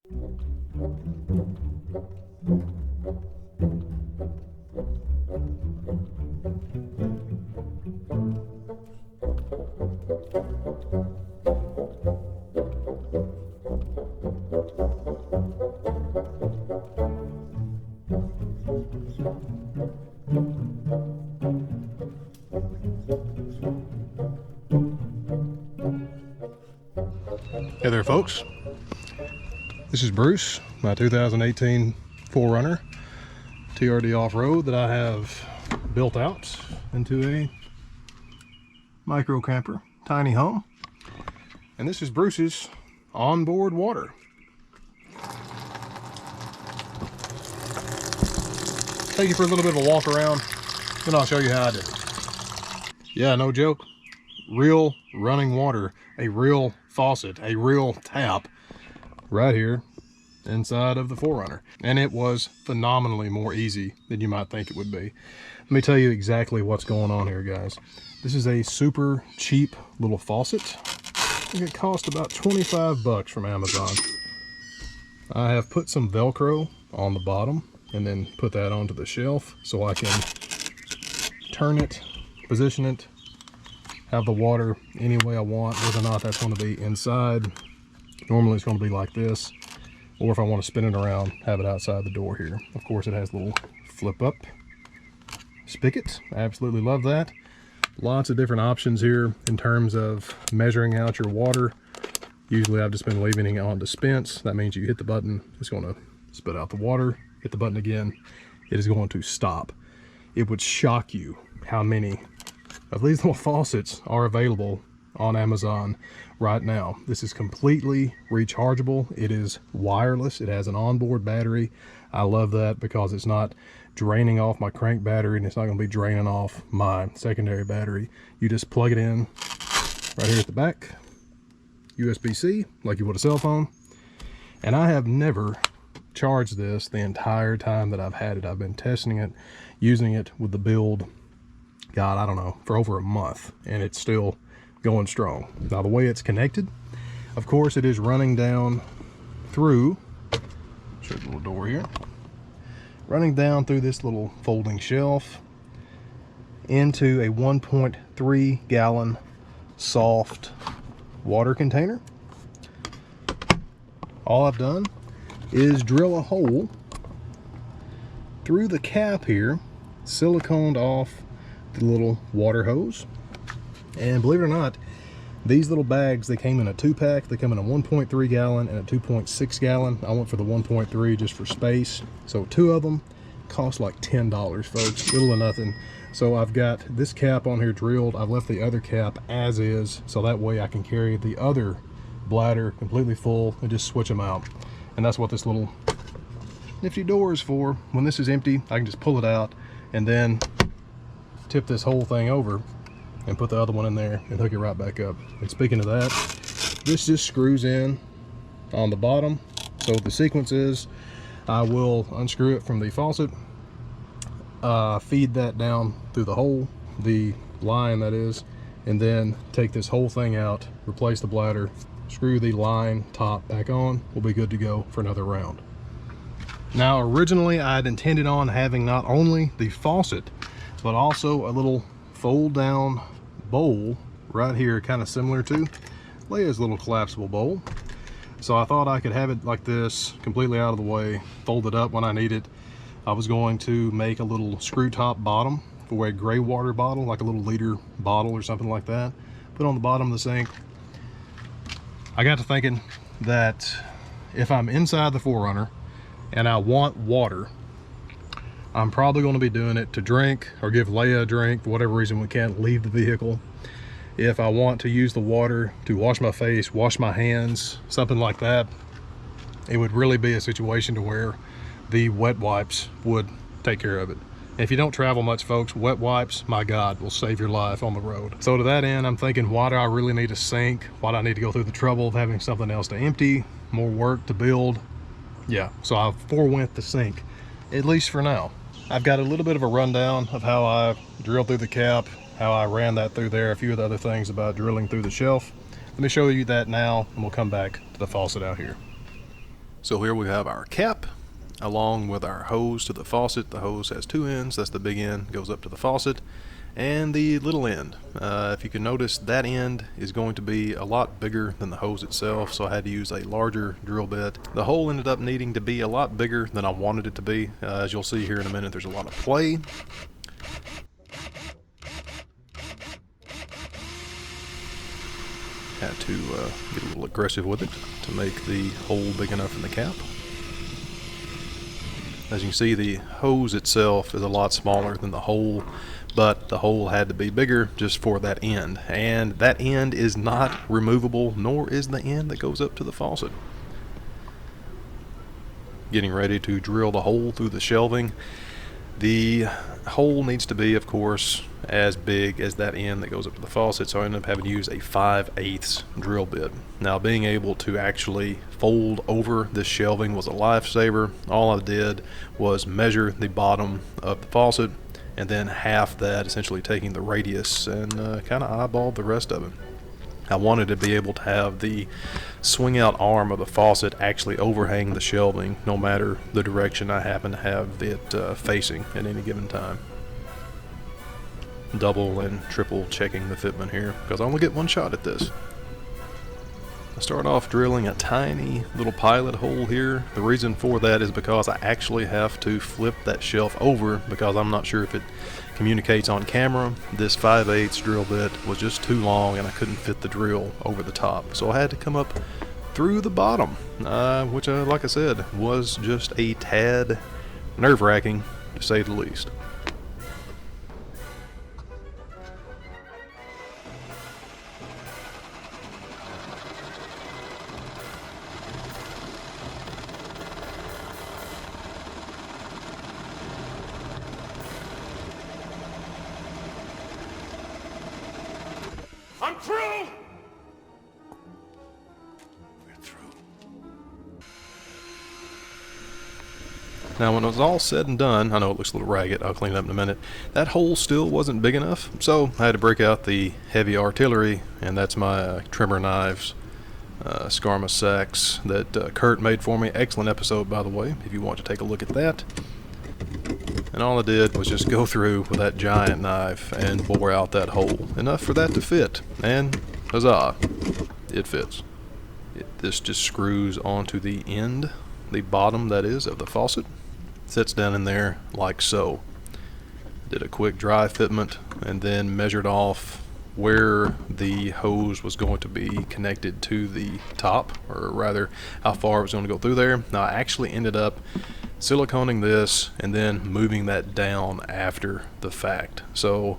Hey there folks, this is Bruce, my 2018 4Runner TRD Off Road that I have built out into a micro camper, tiny home. And this is Bruce's onboard water. Take you for a little bit of a walk around, then I'll show you how I did it. Yeah, no joke, real running water, a real faucet, a real tap right here inside of the 4Runner, and it was phenomenally more easy than you might think it would be. Let me tell you exactly what's going on here, guys. This is a super cheap little faucet. I think it cost about 25 bucks from Amazon. I have put some Velcro on the bottom and then put that onto the shelf so I can turn it, position it, have the water any way I want, whether or not that's going to be inside. Normally it's going to be like this, or if I want to spin it around, have it outside the door here. Of course, it has a little flip up spigot. I absolutely love that. Lots of different options here in terms of measuring out your water. Usually I've just been leaving it on dispense. That means you hit the button, it's going to spit out the water. Hit the button again, it is going to stop. It would shock you how many of these little faucets are available on Amazon right now. This is completely rechargeable. It is wireless. It has an onboard battery. I love that because it's not draining off my crank battery and it's not going to be draining off my secondary battery. You just plug it in right here at the back, USB-C, like you would a cell phone. And I have never charged this the entire time that I've had it. I've been testing it, using it with the build, God, I don't know, for over a month, and it's still going strong. Now the way it's connected, of course, it is running down through, show you the little door here, running down through this little folding shelf into a 1.3 gallon soft water container. All I've done is drill a hole through the cap here, siliconed off the little water hose. And believe it or not, these little bags, they came in a 2-pack. They come in a 1.3 gallon and a 2.6 gallon. I went for the 1.3 just for space. So 2 of them cost like $10, folks, little or nothing. So I've got this cap on here drilled. I've left the other cap as is, so that way I can carry the other bladder completely full and just switch them out. And that's what this little nifty door is for. When this is empty, I can just pull it out and then tip this whole thing over and put the other one in there and hook it right back up. And speaking of that, this just screws in on the bottom. So the sequence is, I will unscrew it from the faucet, feed that down through the hole, the line that is, and then take this whole thing out, replace the bladder, screw the line top back on. We'll be good to go for another round. Now originally I had intended on having not only the faucet, but also a little fold down bowl right here, kind of similar to Leia's little collapsible bowl. So I thought I could have it like this, completely out of the way, fold it up when I need it. I was going to make a little screw top bottom for a gray water bottle, like a little liter bottle or something like that, put on the bottom of the sink. I got to thinking that if I'm inside the 4Runner and I want water, I'm probably going to be doing it to drink or give Leia a drink for whatever reason we can't leave the vehicle. If I want to use the water to wash my face, wash my hands, something like that, it would really be a situation to where the wet wipes would take care of it. If you don't travel much, folks, wet wipes, my God, will save your life on the road. So to that end, I'm thinking, why do I really need a sink? Why do I need to go through the trouble of having something else to empty, more work to build? Yeah, so I forewent the sink, at least for now. I've got a little bit of a rundown of how I drilled through the cap, how I ran that through there, a few of the other things about drilling through the shelf. Let me show you that now, and we'll come back to the faucet out here. So here we have our cap along with our hose to the faucet. The hose has two ends. That's the big end, goes up to the faucet, and the little end. If you can notice, that end is going to be a lot bigger than the hose itself, so I had to use a larger drill bit. The hole ended up needing to be a lot bigger than I wanted it to be. As you'll see here in a minute, there's a lot of play. Had to get a little aggressive with it to make the hole big enough in the cap. As you can see, the hose itself is a lot smaller than the hole, but the hole had to be bigger just for that end. And that end is not removable, nor is the end that goes up to the faucet. Getting ready to drill the hole through the shelving. The hole needs to be, of course, as big as that end that goes up to the faucet, so I ended up having to use a 5/8 drill bit. Now, being able to actually fold over this shelving was a lifesaver. All I did was measure the bottom of the faucet and then half that, essentially taking the radius, and kind of eyeballed the rest of it. I wanted to be able to have the swing out arm of the faucet actually overhang the shelving, no matter the direction I happen to have it facing at any given time. Double and triple checking the fitment here, because I only get one shot at this. I start off drilling a tiny little pilot hole here. The reason for that is because I actually have to flip that shelf over, because I'm not sure if it communicates on camera. This 5/8 drill bit was just too long and I couldn't fit the drill over the top, so I had to come up through the bottom, which like I said, was just a tad nerve-wracking, to say the least. I'm through! We're through. Now, when it was all said and done, I know it looks a little ragged, I'll clean it up in a minute, that hole still wasn't big enough, so I had to break out the heavy artillery, and that's my trimmer knives, Skarma sacks that Kurt made for me. Excellent episode, by the way, if you want to take a look at that. And all I did was just go through with that giant knife and bore out that hole, enough for that to fit, and huzzah, it fits. This just screws onto the end, the bottom that is, of the faucet. Sits down in there like so. Did a quick dry fitment and then measured off where the hose was going to be connected to the top, or rather how far it was going to go through there. Now, I actually ended up siliconing this and then moving that down after the fact. So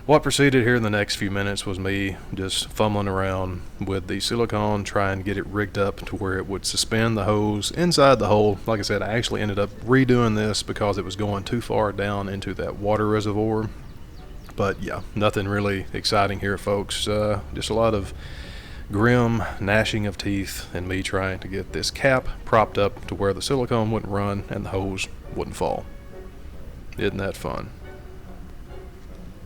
what proceeded here in the next few minutes was me just fumbling around with the silicone, trying to get it rigged up to where it would suspend the hose inside the hole. Like I said, I actually ended up redoing this because it was going too far down into that water reservoir. But yeah, nothing really exciting here, folks. Just a lot of grim gnashing of teeth and me trying to get this cap propped up to where the silicone wouldn't run and the hose wouldn't fall. Isn't that fun?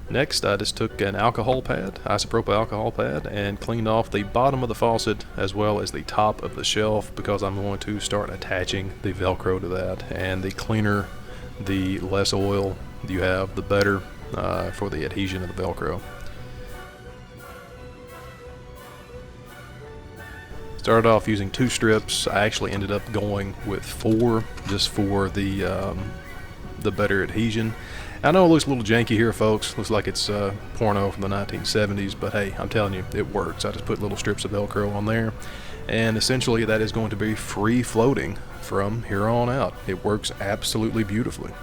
Next, I just took an alcohol pad, isopropyl alcohol pad, and cleaned off the bottom of the faucet as well as the top of the shelf, because I'm going to start attaching the Velcro to that. And the cleaner, the less oil you have, the better for the adhesion of the Velcro. Started off using 2 strips. I actually ended up going with 4 just for the better adhesion. I know it looks a little janky here, folks. Looks like it's porno from the 1970s, but hey, I'm telling you, it works. I just put little strips of Velcro on there, and essentially that is going to be free floating from here on out. It works absolutely beautifully.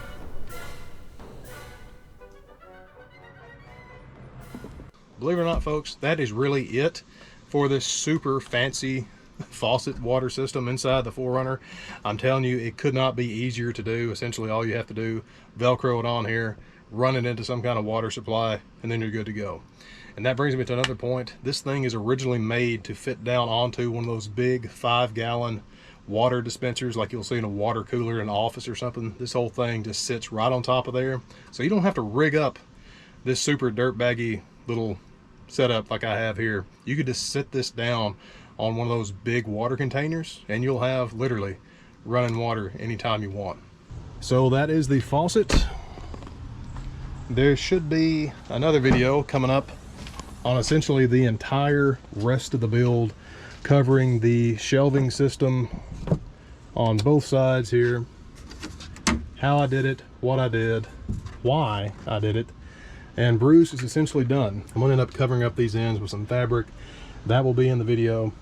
Believe it or not, folks, that is really it for this super fancy faucet water system inside the 4Runner. I'm telling you, it could not be easier to do. Essentially, all you have to do, Velcro it on here, run it into some kind of water supply, and then you're good to go. And that brings me to another point. This thing is originally made to fit down onto one of those big 5-gallon water dispensers like you'll see in a water cooler in an office or something. This whole thing just sits right on top of there, so you don't have to rig up this super dirtbaggy little setup like I have here. You could just sit this down on one of those big water containers, and you'll have literally running water anytime you want. So that is the faucet. There should be another video coming up on essentially the entire rest of the build, covering the shelving system on both sides here, how I did it, what I did, why I did it, and Bruce is essentially done. I'm gonna end up covering up these ends with some fabric. That will be in the video.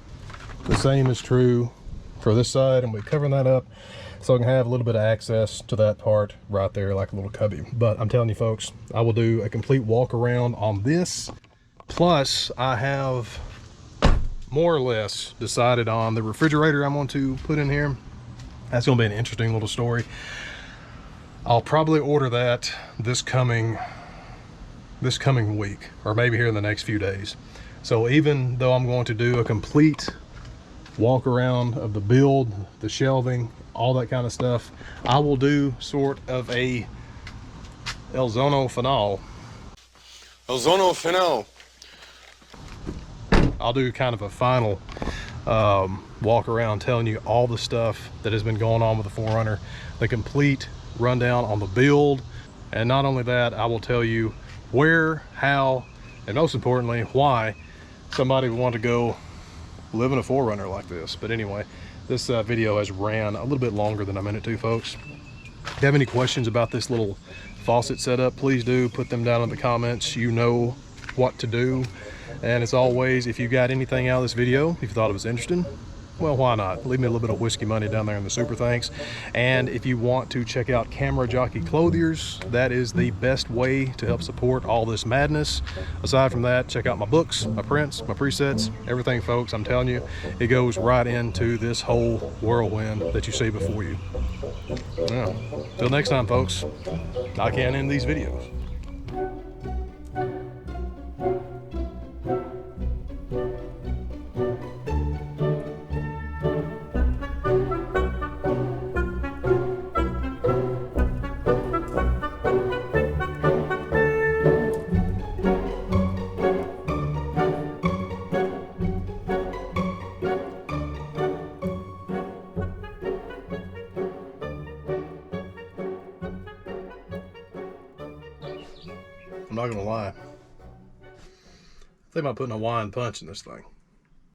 The same is true for this side, and we're covering that up so I can have a little bit of access to that part right there, like a little cubby. But I'm telling you folks, I will do a complete walk around on this. Plus, I have more or less decided on the refrigerator I'm going to put in here. That's going to be an interesting little story. I'll probably order that this coming week, or maybe here in the next few days. So even though I'm going to do a complete walk around of the build, the shelving, all that kind of stuff, I will do sort of a El Zono finale. El Zono final. I'll do kind of a final walk around telling you all the stuff that has been going on with the 4Runner, the complete rundown on the build. And not only that, I will tell you where, how, and most importantly, why somebody would want to go live in a 4Runner like this. But anyway, this video has ran a little bit longer than I meant it to, folks. If you have any questions about this little faucet setup, please do put them down in the comments. You know what to do. And as always, if you got anything out of this video, if you thought it was interesting, well, why not? Leave me a little bit of whiskey money down there in the super thanks. And if you want to check out Camera Jockey Clothiers, that is the best way to help support all this madness. Aside from that, check out my books, my prints, my presets, everything, folks. I'm telling you, it goes right into this whole whirlwind that you see before you. Well, till next time, folks, I can't end these videos. I'm not gonna lie, I think about putting a Hawaiian punch in this thing.